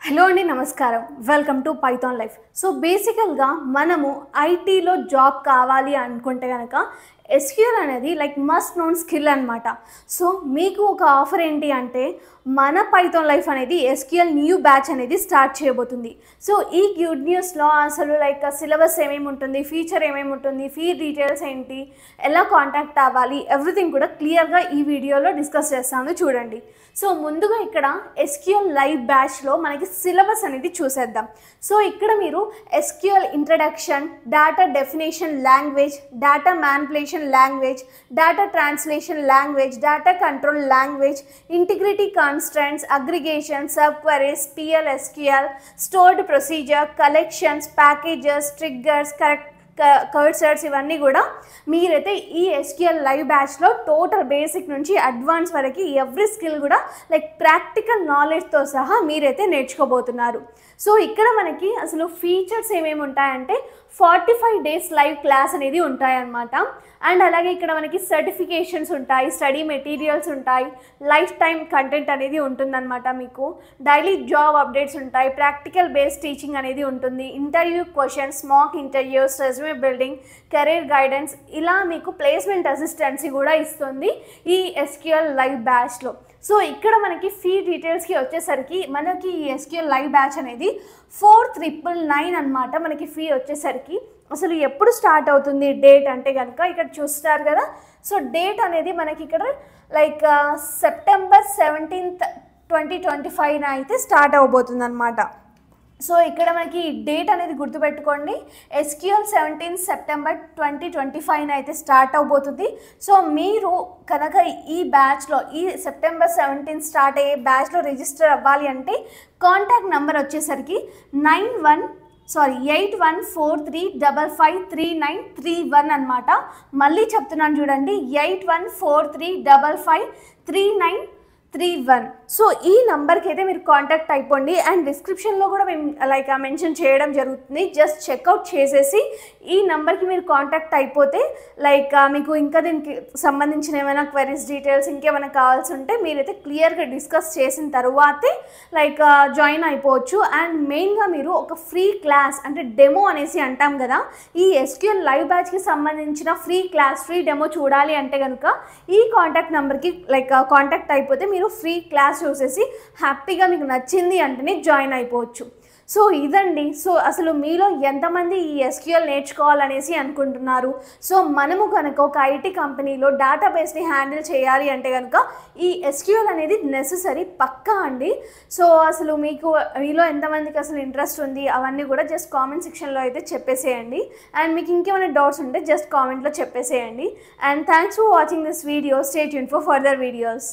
Hello అండి నమస్కారం welcome to Python life. So బేసికల్గా మనము ఐటీలో జాబ్ కావాలి అనుకుంటే కనుక ఎస్క్యూఎల్ అనేది లైక్ మస్ట్ నోన్ స్కిల్ అనమాట. సో మీకు ఒక ఆఫర్ ఏంటి అంటే మన పైథాన్ లైఫ్ అనేది ఎస్క్యూఎల్ న్యూ బ్యాచ్ అనేది స్టార్ట్ చేయబోతుంది. సో ఈ గుడ్ న్యూస్లో అసలు లైక్ సిలబస్ ఏమేమి ఉంటుంది, ఫీచర్ ఏమేమి ఉంటుంది, ఫీ డీటెయిల్స్ ఏంటి, ఎలా కాంటాక్ట్ అవ్వాలి, ఎవ్రీథింగ్ కూడా క్లియర్గా ఈ వీడియోలో డిస్కస్ చేస్తాను చూడండి. సో ముందుగా ఇక్కడ ఎస్క్యూఎల్ లైవ్ బ్యాచ్లో మనకి సిలబస్ అనేది చూసేద్దాం. సో ఇక్కడ మీరు SQL introduction, data definition language, data manipulation language, data translation language, data control language, integrity constants, aggregation, sub queries, PL/SQL, stored procedure, collections, packages, triggers, cursors ఇవన్నీ కూడా మీరైతే ఈ ఎస్క్యూఎల్ లైవ్ బ్యాచ్లో టోటల్ బేసిక్ నుంచి advance వరకు every skill కూడా like practical నాలెడ్జ్తో సహా మీరైతే నేర్చుకోబోతున్నారు. సో ఇక్కడ మనకి అసలు ఫీచర్స్ ఏమేమి ఉంటాయంటే 45 days లైవ్ క్లాస్ అనేది ఉంటాయన్నమాట. అండ్ అలాగే ఇక్కడ మనకి సర్టిఫికేషన్స్ ఉంటాయి, స్టడీ మెటీరియల్స్ ఉంటాయి, లైఫ్ టైం కంటెంట్ అనేది ఉంటుందన్నమాట. మీకు డైలీ జాబ్ అప్డేట్స్ ఉంటాయి, ప్రాక్టికల్ బేస్డ్ టీచింగ్ అనేది ఉంటుంది, interview questions, mock interviews, resume building, career guidance, ఇలా మీకు ప్లేస్మెంట్ అసిస్టెన్సీ కూడా ఇస్తుంది ఈ ఎస్క్యూఎల్ లైవ్ బ్యాచ్లో. సో ఇక్కడ మనకి ఫీ డీటెయిల్స్కి వచ్చేసరికి మనకి ఈ ఎస్క్యూఎల్ లైవ్ బ్యాచ్ అనేది 4,999 అనమాట. మనకి ఫీ వచ్చేసరికి అసలు ఎప్పుడు స్టార్ట్ అవుతుంది డేట్ అంటే కనుక ఇక్కడ చూస్తారు కదా. సో డేట్ అనేది మనకి ఇక్కడ లైక్ September 17th, 2025 అయితే స్టార్ట్ అవబోతుంది అనమాట. సో ఇక్కడ మనకి డేట్ అనేది గుర్తుపెట్టుకోండి, ఎస్క్యూఎల్ 17 September 2025 అయితే స్టార్ట్ అవబోతుంది. సో మీరు కనుక ఈ బ్యాచ్లో ఈ September 17 స్టార్ట్ అయ్యే బ్యాచ్లో రిజిస్టర్ అవ్వాలి అంటే కాంటాక్ట్ నెంబర్ వచ్చేసరికి 8143553931 అనమాట. మళ్ళీ చెప్తున్నాను చూడండి, 8143553931. సో ఈ నెంబర్కి అయితే మీరు కాంటాక్ట్ అయిపోండి. అండ్ డిస్క్రిప్షన్లో కూడా మేము లైక్ మెన్షన్ చేయడం జరుగుతుంది. జస్ట్ చెక్అవుట్ చేసేసి ఈ నెంబర్కి మీరు కాంటాక్ట్ అయిపోతే లైక్ మీకు ఇంకా దీనికి సంబంధించిన ఏమైనా క్వెరీస్ డీటెయిల్స్ ఇంకేమైనా కావాల్సి ఉంటే మీరైతే క్లియర్గా డిస్కస్ చేసిన తర్వాతే లైక్ జాయిన్ అయిపోవచ్చు. అండ్ మెయిన్గా మీరు ఒక ఫ్రీ క్లాస్ అంటే డెమో అనేసి అంటాం కదా, ఈ ఎస్క్యూఎల్ లైవ్ బ్యాచ్కి సంబంధించిన ఫ్రీ క్లాస్, ఫ్రీ డెమో చూడాలి అంటే కనుక ఈ కాంటాక్ట్ నెంబర్కి లైక్ కాంటాక్ట్ అయిపోతే మీరు ఫ్రీ క్లాస్ చూసేసి హ్యాపీగా మీకు నచ్చింది అంటేనే జాయిన్ అయిపోవచ్చు. సో ఇదండి. సో అసలు మీలో ఎంతమంది ఈ ఎస్క్యూఎల్ నేర్చుకోవాలనేసి అనుకుంటున్నారు? సో మనము కనుక ఒక ఐటీ కంపెనీలో డేటాబేస్ని హ్యాండిల్ చేయాలి అంటే కనుక ఈ ఎస్క్యూఎల్ అనేది నెససరీ, పక్కా అండి. సో అసలు మీలో ఎంతమందికి అసలు ఇంట్రెస్ట్ ఉంది అవన్నీ కూడా జస్ట్ కామెంట్ సెక్షన్లో అయితే చెప్పేసేయండి. అండ్ మీకు ఇంకేమైనా డౌట్స్ ఉంటే జస్ట్ కామెంట్లో చెప్పేసేయండి. And thanks for watching this video. Stay tuned for further videos.